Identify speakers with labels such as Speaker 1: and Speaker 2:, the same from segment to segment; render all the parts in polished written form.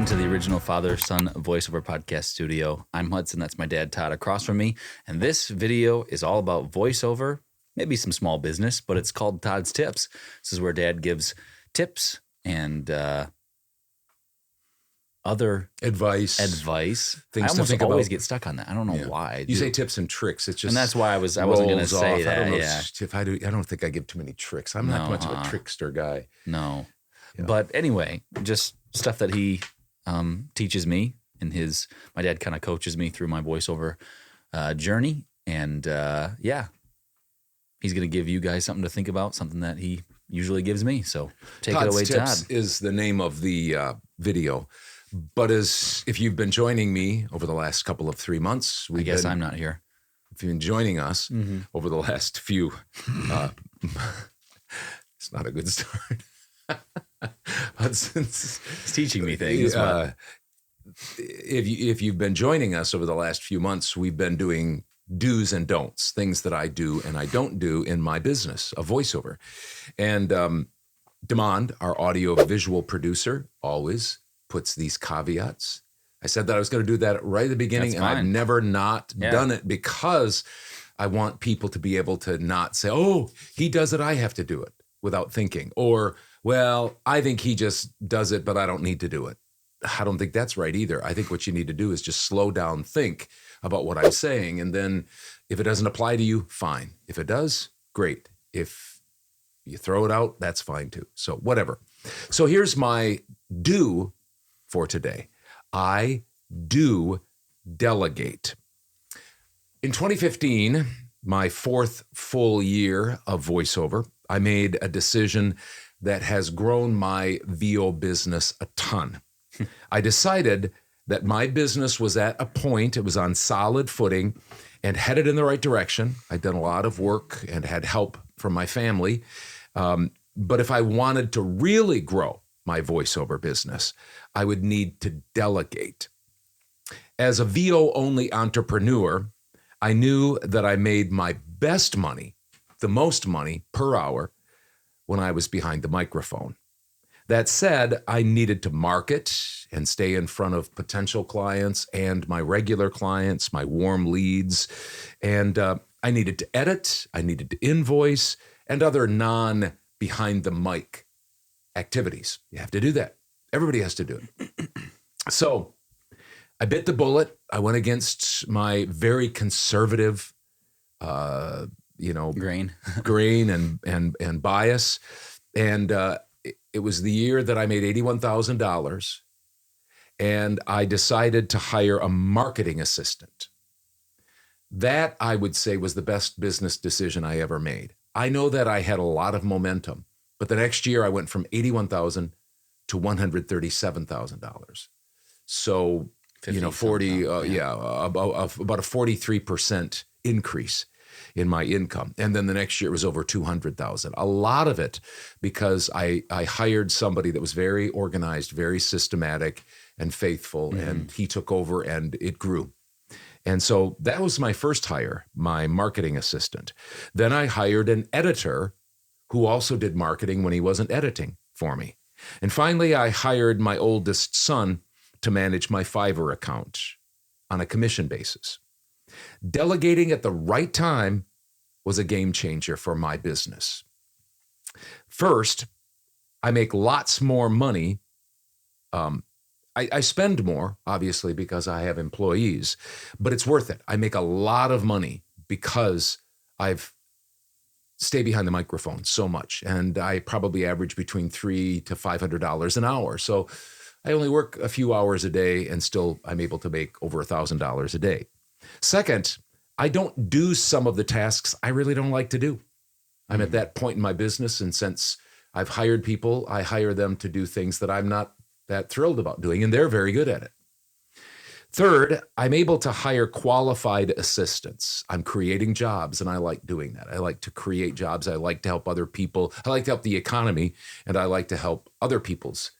Speaker 1: to the original father-son voiceover podcast studio. I'm Hudson, that's my dad Todd across from me, and this video is all about voiceover, maybe some small business, but it's called Todd's Tips. This is where Dad gives tips and other
Speaker 2: advice.
Speaker 1: Things I almost always get stuck on that. I don't know why.
Speaker 2: You say tips and tricks. It's just
Speaker 1: and that's why I wasn't going to say
Speaker 2: off.
Speaker 1: that.
Speaker 2: I don't know
Speaker 1: if
Speaker 2: I don't think I give too many tricks. I'm not much of a trickster guy.
Speaker 1: No. Yeah. But anyway, just stuff that he teaches me in his. My dad kind of coaches me through my voiceover journey, and he's going to give you guys something to think about, something that he usually gives me. So take
Speaker 2: Todd's
Speaker 1: it away,
Speaker 2: Tips
Speaker 1: Todd.
Speaker 2: Is the name of the video. But if you've been joining me over the last couple of 3 months,
Speaker 1: I guess I'm not here.
Speaker 2: If you've been joining us over the last few, it's not a good start.
Speaker 1: He's teaching me things.
Speaker 2: If you've been joining us over the last few months, we've been doing do's and don'ts, things that I do and I don't do in my business of voiceover. And Demond, our audio visual producer, always puts these caveats. I said that I was going to do that right at the beginning, and I've never not done it because I want people to be able to not say, oh, he does it, I have to do it, without thinking. Or, well, I think he just does it, but I don't need to do it. I don't think that's right either. I think what you need to do is just slow down, think about what I'm saying, and then if it doesn't apply to you, fine. If it does, great. If you throw it out, that's fine too. So whatever. So here's my do for today. I do delegate. In 2015, my fourth full year of voiceover, I made a decision that has grown my VO business a ton. I decided that my business was at a point, it was on solid footing and headed in the right direction. I'd done a lot of work and had help from my family. But if I wanted to really grow my voiceover business, I would need to delegate. As a VO-only entrepreneur, I knew that I made my best money, the most money per hour, when I was behind the microphone. That said, I needed to market and stay in front of potential clients and my regular clients, my warm leads. And I needed to edit, I needed to invoice, and other non-behind the mic activities. You have to do that. Everybody has to do it. So I bit the bullet. I went against my very conservative, grain and bias. And it was the year that I made $81,000, and I decided to hire a marketing assistant. That, I would say, was the best business decision I ever made. I know that I had a lot of momentum, but the next year I went from $81,000 to $137,000. So, about a 43% increase in my income. And then the next year it was over $200,000. A lot of it because I hired somebody that was very organized, very systematic and faithful, and he took over and it grew. And so that was my first hire, my marketing assistant. Then I hired an editor who also did marketing when he wasn't editing for me. And finally, I hired my oldest son to manage my Fiverr account on a commission basis. Delegating at the right time was a game changer for my business. First, I make lots more money. I spend more, obviously, because I have employees, but it's worth it. I make a lot of money because I've stayed behind the microphone so much, and I probably average between $300 to $500 an hour. So I only work a few hours a day, and still I'm able to make over $1,000 a day. Second, I don't do some of the tasks I really don't like to do. I'm at that point in my business, and since I've hired people, I hire them to do things that I'm not that thrilled about doing, and they're very good at it. Third, I'm able to hire qualified assistants. I'm creating jobs, and I like doing that. I like to create jobs. I like to help other people. I like to help the economy, and I like to help other people's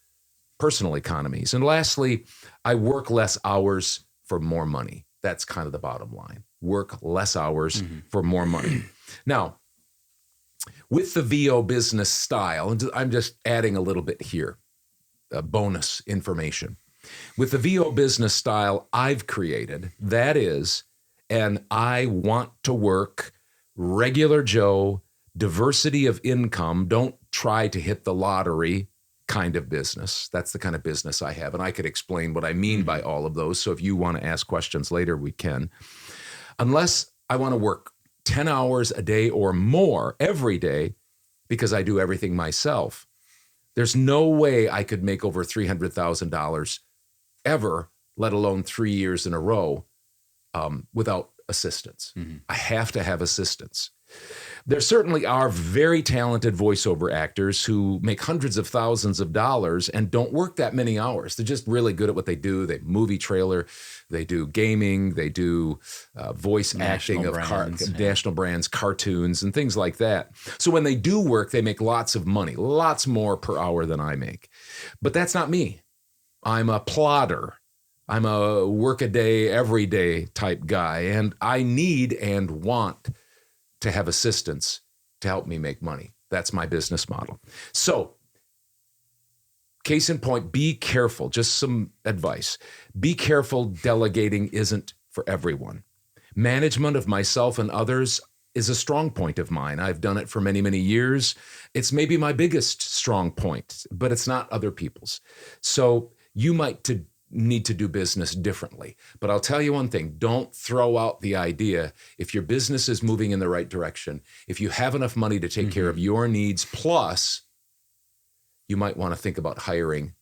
Speaker 2: personal economies. And lastly, I work less hours for more money. That's kind of the bottom line. Work less hours for more money. Now, with the VO business style, and I'm just adding a little bit here, bonus information. With the VO business style I've created, that is, and I want to work regular Joe, diversity of income, don't try to hit the lottery kind of business. That's the kind of business I have. And I could explain what I mean by all of those. So if you want to ask questions later, we can. Unless I want to work 10 hours a day or more every day because I do everything myself, there's no way I could make over $300,000 ever, let alone 3 years in a row, without assistance. I have to have assistance. There certainly are very talented voiceover actors who make hundreds of thousands of dollars and don't work that many hours. They're just really good at what they do. They movie trailer, they do gaming, they do voice acting of national brands, cartoons, and things like that. So when they do work, they make lots of money, lots more per hour than I make. But that's not me. I'm a plodder. I'm a work a day, every day type guy, and I need and want to have assistance to help me make money. That's my business model. So, case in point, be careful. Just some advice. Be careful, delegating isn't for everyone. Management of myself and others is a strong point of mine. I've done it for many, many years. It's maybe my biggest strong point, but it's not other people's. So you might need to do business differently. But I'll tell you one thing, don't throw out the idea. If your business is moving in the right direction, if you have enough money to take care of your needs, plus you might want to think about hiring,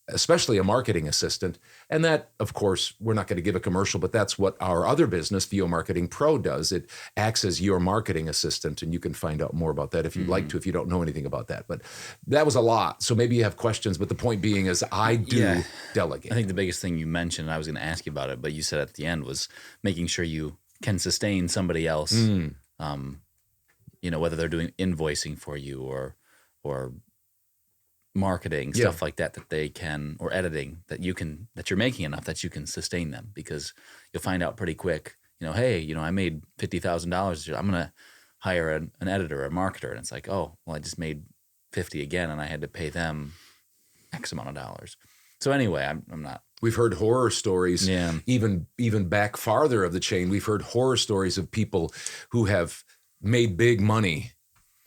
Speaker 2: especially a marketing assistant. And that, of course, we're not going to give a commercial, but that's what our other business, VO Marketing Pro, does. It acts as your marketing assistant, and you can find out more about that if you'd like to, if you don't know anything about that. But that was a lot. So maybe you have questions, but the point being is I do delegate.
Speaker 1: I think the biggest thing you mentioned, and I was going to ask you about it, but you said at the end, was making sure you can sustain somebody else, whether they're doing invoicing for you or marketing, stuff like that they can, or editing, that you're making enough that you can sustain them, because you'll find out pretty quick, hey, I made $50,000. I'm going to hire an editor or a marketer. And it's like, oh, well, I just made 50 again and I had to pay them X amount of dollars. So anyway, I'm not.
Speaker 2: We've heard horror stories, even back farther of the chain. We've heard horror stories of people who have made big money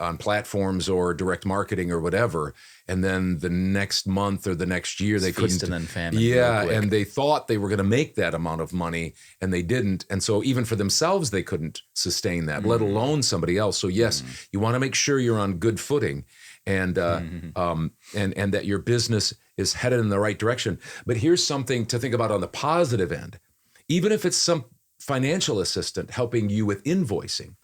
Speaker 2: on platforms or direct marketing or whatever, and then the next month or the next year they couldn't.
Speaker 1: And then famine.
Speaker 2: And they thought they were going to make that amount of money, and they didn't. And so even for themselves, they couldn't sustain that, let alone somebody else. So yes, you want to make sure you're on good footing, and that your business is headed in the right direction. But here's something to think about on the positive end. Even if it's some financial assistant helping you with invoicing,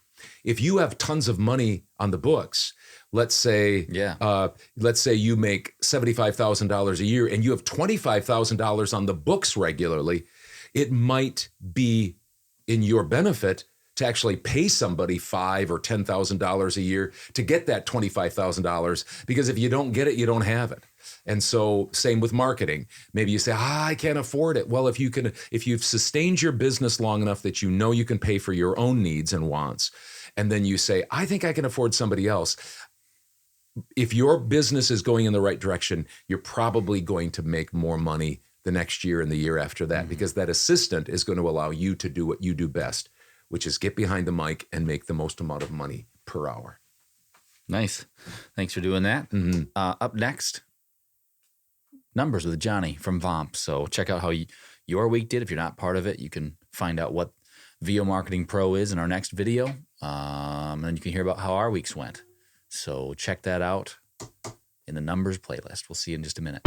Speaker 2: if you have tons of money on the books, let's say you make $75,000 a year and you have $25,000 on the books regularly, it might be in your benefit to actually pay somebody $5,000 or $10,000 a year to get that $25,000, because if you don't get it, you don't have it. And so same with marketing. Maybe you say, I can't afford it. Well, if you've sustained your business long enough that you know you can pay for your own needs and wants, and then you say, I think I can afford somebody else. If your business is going in the right direction, you're probably going to make more money the next year and the year after that, because that assistant is going to allow you to do what you do best, which is get behind the mic and make the most amount of money per hour.
Speaker 1: Nice. Thanks for doing that. Up next, numbers with Johnny from VOMP. So check out how your week did. If you're not part of it, you can find out what VO Marketing Pro is in our next video. And you can hear about how our weeks went. So check that out in the numbers playlist. We'll see you in just a minute.